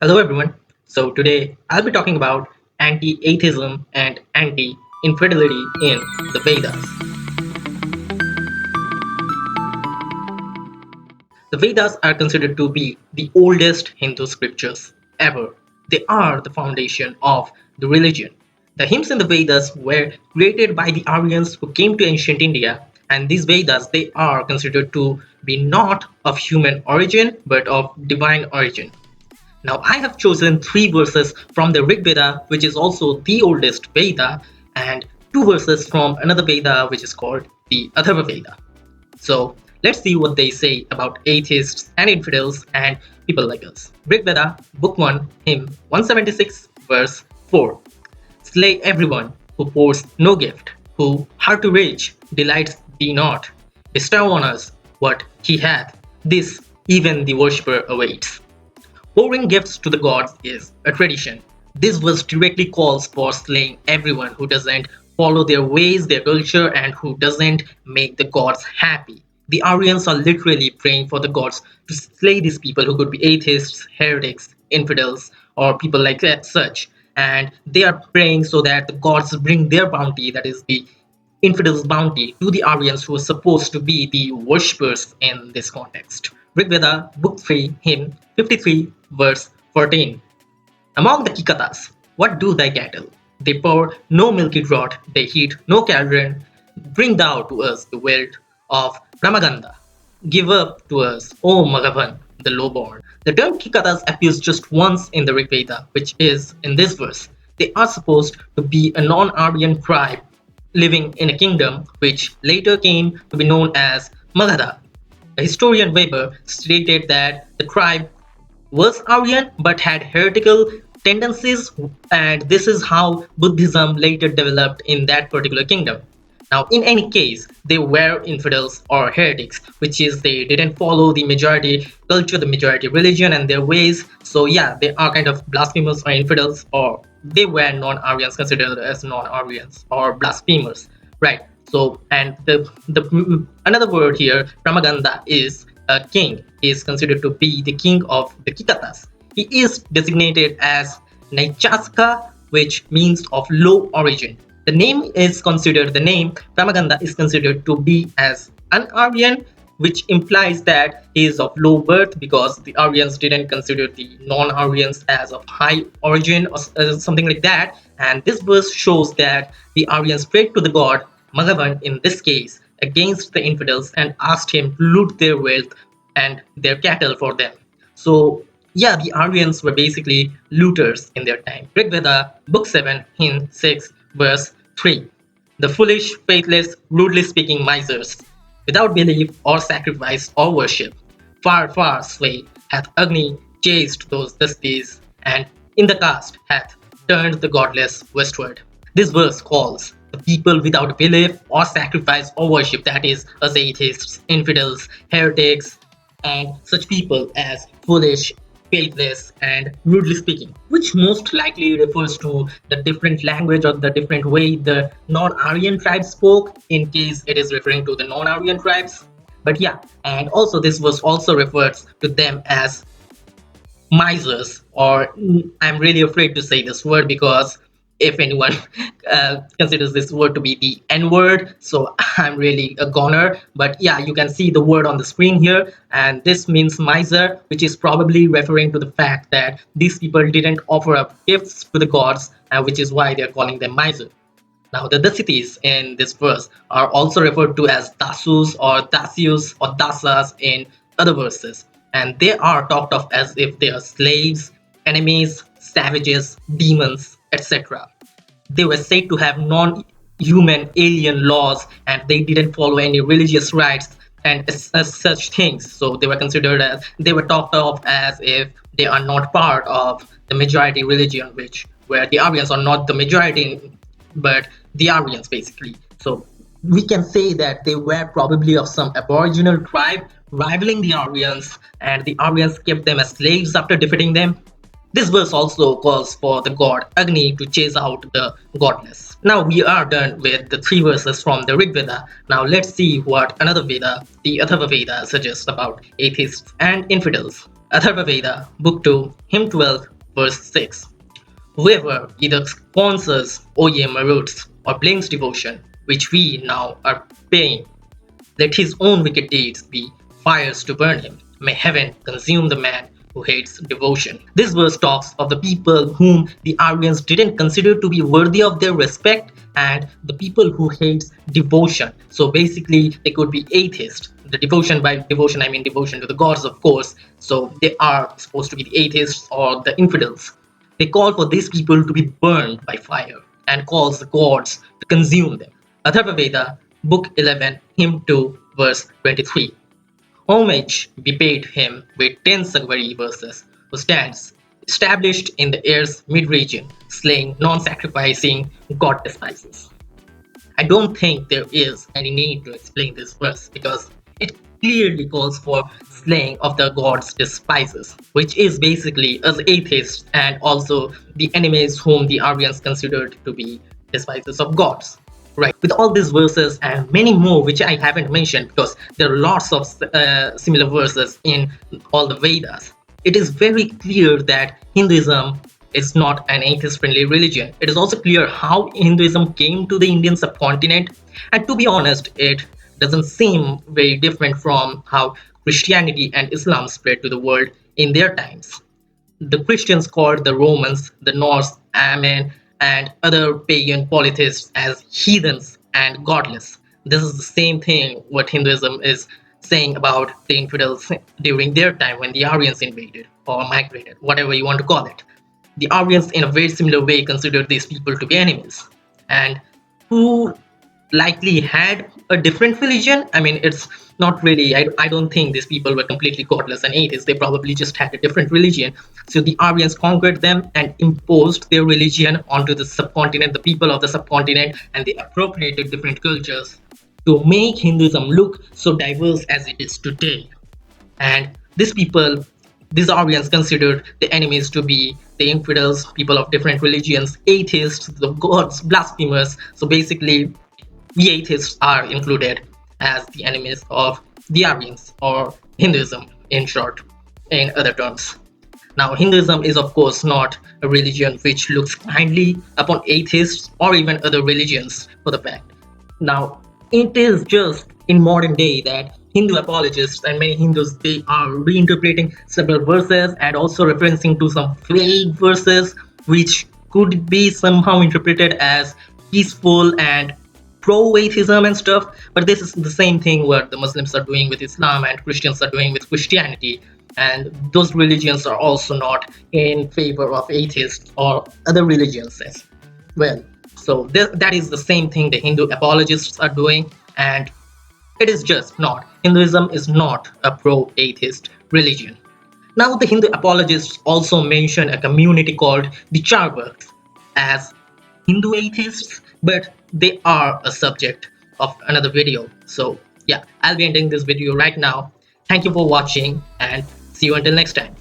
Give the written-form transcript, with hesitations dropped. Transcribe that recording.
Hello everyone. So today I'll be talking about anti-atheism and anti-infidelity in the Vedas. The Vedas are considered to be the oldest Hindu scriptures ever. They are the foundation of the religion. The hymns in the Vedas were created by the Aryans who came to ancient India, and these Vedas they are considered to be not of human origin but of divine origin. Now, I have chosen three verses from the Rig Veda, which is also the oldest Veda, and two verses from another Veda, which is called the Atharva Veda. So, let's see what they say about atheists and infidels and people like us. Rig Veda, Book 1, Hymn 176, verse 4. Slay everyone who pours no gift, who, heart to rage, delights thee not. Bestow on us what he hath. This even the worshipper awaits. Pouring gifts to the gods is a tradition. This verse directly calls for slaying everyone who doesn't follow their ways, their culture, and who doesn't make the gods happy. The Aryans are literally praying for the gods to slay these people who could be atheists, heretics, infidels, or people like that, such. And they are praying so that the gods bring their bounty, that is the infidels' bounty, to the Aryans who are supposed to be the worshippers in this context. Rig Veda, Book 3, Hymn 53, verse 14. Among the Kikatas, what do thy cattle? They pour no milky draught, they heat no cauldron. Bring thou to us the wealth of Ramaganda. Give up to us, O Magavan, the lowborn. The term Kikatas appears just once in the Rig Veda, which is in this verse. They are supposed to be a non-Aryan tribe living in a kingdom which later came to be known as Magadha. The historian Weber stated that the tribe was Aryan but had heretical tendencies, and this is how Buddhism later developed in that particular kingdom. Now, in any case, they were infidels or heretics, which is they didn't follow the majority culture, the majority religion, and their ways. So, yeah, they are kind of blasphemers or infidels, or they were non-Aryans, considered as non-Aryans or blasphemers, right? So, and the another word here, Ramaganda, is a king. He is considered to be the king of the Kikatas. He is designated as Naichaska, which means of low origin. The name Ramaganda is considered to be as un-Aryan, which implies that he is of low birth because the Aryans didn't consider the non-Aryans as of high origin or something like that. And this verse shows that the Aryans prayed to the god Magavan in this case against the infidels and asked him to loot their wealth and their cattle for them. So yeah, the Aryans were basically looters in their time. Rig Veda, Book 7, Hymn 6, verse 3. The foolish, faithless, rudely speaking misers, without belief or sacrifice or worship, far, far sway, hath Agni chased those dusties, and in the cast hath turned the godless westward. This verse calls the people without belief or sacrifice or worship, that is, us atheists, infidels, heretics, and such people as foolish, faithless, and rudely speaking, which most likely refers to the different language or the different way the non-Aryan tribes spoke, in case it is referring to the non-Aryan tribes. But yeah, and also this verse also refers to them as misers, or I'm really afraid to say this word because if anyone considers this word to be the N word, so I'm really a goner. But yeah, you can see the word on the screen here, and this means miser, which is probably referring to the fact that these people didn't offer up gifts to the gods, which is why they're calling them miser. Now, the Dasitis in this verse are also referred to as Dasus or Dasius or Dasas in other verses, and they are talked of as if they are slaves, enemies, savages, demons, etc. They were said to have non-human alien laws, and they didn't follow any religious rites and as such things. So they were considered as, they were talked of as if they are not part of the majority religion, which where the Aryans are not the majority, but the Aryans basically. So we can say that they were probably of some aboriginal tribe rivaling the Aryans, and the Aryans kept them as slaves after defeating them. This verse also calls for the god Agni to chase out the godless. Now we are done with the three verses from the Rig Veda. Now let's see what another Veda, the Atharva Veda, suggests about atheists and infidels. Atharva Veda, Book 2, Hymn 12, verse 6. Whoever either sponsors OEM routes or blames devotion, which we now are paying, let his own wicked deeds be fires to burn him. May heaven consume the man who hates devotion. This verse talks of the people whom the Aryans didn't consider to be worthy of their respect and the people who hates devotion. So basically they could be atheists. The devotion, by devotion I mean devotion to the gods, of course. So they are supposed to be the atheists or the infidels. They call for these people to be burned by fire and calls the gods to consume them. Atharva Veda, Book 11, Hymn 2, verse 23. Homage be paid him with 10 Sagvari verses, who stands established in the air's mid-region, slaying, non-sacrificing, God despises. I don't think there is any need to explain this verse because it clearly calls for slaying of the gods despises, which is basically us atheists and also the enemies whom the Aryans considered to be despisers of gods. Right, with all these verses and many more which I haven't mentioned because there are lots of similar verses in all the Vedas, it is very clear that Hinduism is not an atheist-friendly religion. It is also clear how Hinduism came to the Indian subcontinent, and to be honest, it doesn't seem very different from how Christianity and Islam spread to the world in their times. The Christians called the Romans, the Norse, Amen, and other pagan polytheists as heathens and godless. This is the same thing what Hinduism is saying about the infidels during their time when the Aryans invaded or migrated, whatever you want to call it. The Aryans in a very similar way considered these people to be enemies, and who likely had a different religion. I mean, it's not really, I don't think these people were completely godless and atheists. They probably just had a different religion. So the Aryans conquered them and imposed their religion onto the subcontinent, the people of the subcontinent, and they appropriated different cultures to make Hinduism look so diverse as it is today. And these Aryans considered the enemies to be the infidels, people of different religions, atheists, the gods, blasphemers. So basically, we atheists are included as the enemies of the Aryans, or Hinduism in short, in other terms. Now, Hinduism is of course not a religion which looks kindly upon atheists or even other religions for the fact. Now, it is just in modern day that Hindu apologists and many Hindus, they are reinterpreting several verses and also referencing to some vague verses which could be somehow interpreted as peaceful and pro-atheism and stuff, but this is the same thing what the Muslims are doing with Islam and Christians are doing with Christianity, and those religions are also not in favor of atheists or other religions as well. So that is the same thing the Hindu apologists are doing, and it is just not. Hinduism is not a pro-atheist religion. Now, the Hindu apologists also mention a community called the Charvaks as Hindu atheists, but they are a subject of another video. So yeah, I'll be ending this video right now. Thank you for watching and see you until next time.